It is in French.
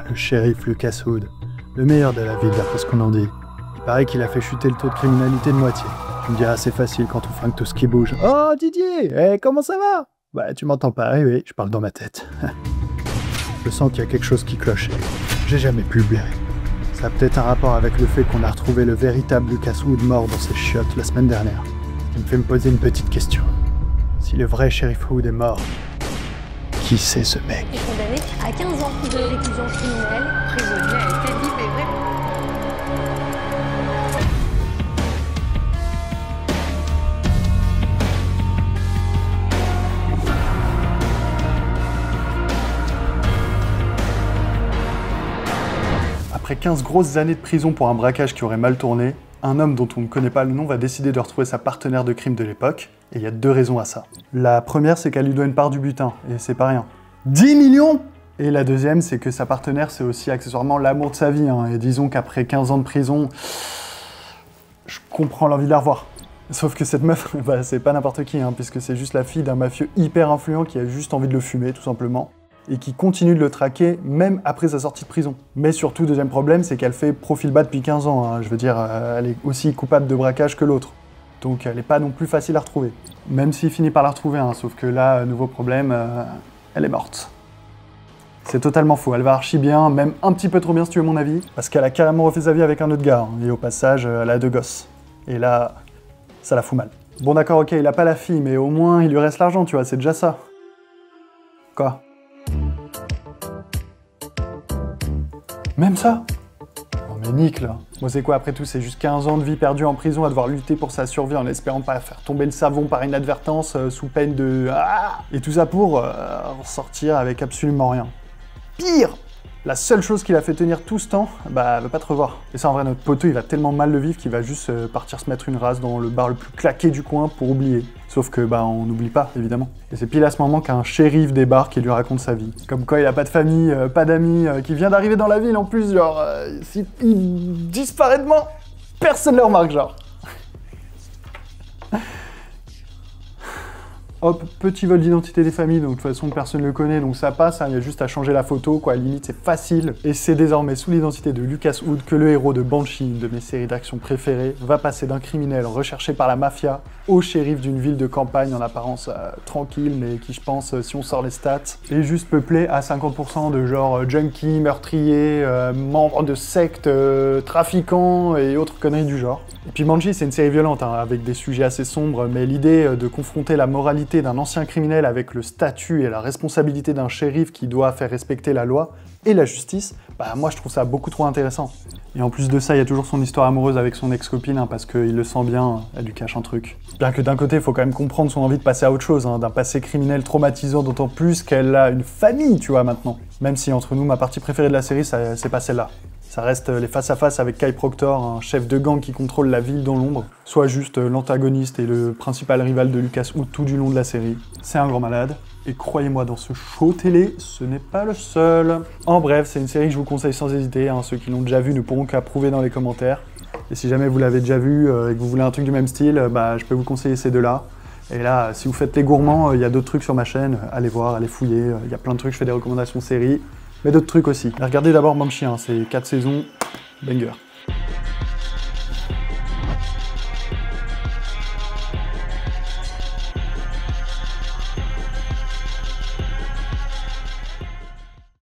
Le shérif Lucas Wood, le meilleur de la ville d'après ce qu'on en dit. Il paraît qu'il a fait chuter le taux de criminalité de moitié. Tu me diras, c'est facile quand on flingue tout ce qui bouge. Oh Didier, comment ça va? Bah tu m'entends pas, oui, je parle dans ma tête. Je sens qu'il y a quelque chose qui cloche. J'ai jamais pu le blairer. Ça a peut-être un rapport avec le fait qu'on a retrouvé le véritable Lucas Wood mort dans ses chiottes la semaine dernière. Ce qui me fait me poser une petite question. Si le vrai shérif Wood est mort, qui c'est ce mec? Il est condamné à 15 ans de réclusion criminelle. Le prisonnier a été libéré. Après 15 grosses années de prison pour un braquage qui aurait mal tourné, un homme dont on ne connaît pas le nom va décider de retrouver sa partenaire de crime de l'époque, et il y a deux raisons à ça. La première, c'est qu'elle lui doit une part du butin, et c'est pas rien. 10 millions! Et la deuxième, c'est que sa partenaire, c'est aussi accessoirement l'amour de sa vie, hein, et disons qu'après 15 ans de prison, je comprends l'envie de la revoir. Sauf que cette meuf, bah, c'est pas n'importe qui, hein, puisque c'est juste la fille d'un mafieux hyper influent qui a juste envie de le fumer, tout simplement, et qui continue de le traquer même après sa sortie de prison. Mais surtout, deuxième problème, c'est qu'elle fait profil bas depuis 15 ans, hein. Je veux dire, elle est aussi coupable de braquage que l'autre. Donc elle n'est pas non plus facile à retrouver. Même s'il finit par la retrouver, hein, sauf que là, nouveau problème, elle est morte. C'est totalement faux, elle va archi bien, même un petit peu trop bien si tu veux mon avis, parce qu'elle a carrément refait sa vie avec un autre gars, hein, et au passage, elle a 2 gosses. Et là, ça la fout mal. Bon d'accord, ok, il a pas la fille, mais au moins il lui reste l'argent, tu vois, c'est déjà ça. Quoi? Même ça? Non mais nique là. Bon c'est quoi après tout, c'est juste 15 ans de vie perdue en prison à devoir lutter pour sa survie en espérant pas faire tomber le savon par inadvertance sous peine de... Ah, et tout ça pour ressortir avec absolument rien. Pire! La seule chose qui l'a fait tenir tout ce temps, bah elle veut pas te revoir. Et ça en vrai, notre poteau il va tellement mal le vivre qu'il va juste partir se mettre une race dans le bar le plus claqué du coin pour oublier. Sauf que bah on n'oublie pas, évidemment. Et c'est pile à ce moment qu'un shérif débarque et lui raconte sa vie. Comme quoi il a pas de famille, pas d'amis, qui vient d'arriver dans la ville en plus, genre... il disparaît de moi, personne ne le remarque, genre. Hop, petit vol d'identité des familles, donc de toute façon personne ne le connaît, donc ça passe, hein, il y a juste à changer la photo, quoi, à la limite c'est facile. Et c'est désormais sous l'identité de Lucas Wood que le héros de Banshee, une de mes séries d'action préférées, va passer d'un criminel recherché par la mafia au shérif d'une ville de campagne en apparence tranquille, mais qui je pense, si on sort les stats, est juste peuplé à 50% de genre junkies, meurtriers, membres de sectes, trafiquants et autres conneries du genre. Et puis Banshee c'est une série violente, hein, avec des sujets assez sombres, mais l'idée de confronter la moralité d'un ancien criminel avec le statut et la responsabilité d'un shérif qui doit faire respecter la loi et la justice, bah moi je trouve ça beaucoup trop intéressant. Et en plus de ça, il y a toujours son histoire amoureuse avec son ex-copine, hein, parce qu'il le sent bien, elle lui cache un truc. Bien que d'un côté, il faut quand même comprendre son envie de passer à autre chose, hein, d'un passé criminel traumatisant, d'autant plus qu'elle a une famille, tu vois, maintenant. Même si entre nous, ma partie préférée de la série, c'est pas celle-là. Ça reste les face-à-face avec Kai Proctor, un chef de gang qui contrôle la ville dans l'ombre, soit juste l'antagoniste et le principal rival de Lucas Wood tout du long de la série. C'est un grand malade, et croyez-moi, dans ce show télé, ce n'est pas le seul. En bref, c'est une série que je vous conseille sans hésiter, hein, ceux qui l'ont déjà vu ne pourront qu'approuver dans les commentaires. Et si jamais vous l'avez déjà vu et que vous voulez un truc du même style, bah, je peux vous conseiller ces deux-là. Et là, si vous faites les gourmands, il y a d'autres trucs sur ma chaîne, allez voir, allez fouiller, il y a plein de trucs, je fais des recommandations séries. Mais d'autres trucs aussi. Mais regardez d'abord Banshee, hein, c'est 4 saisons, banger.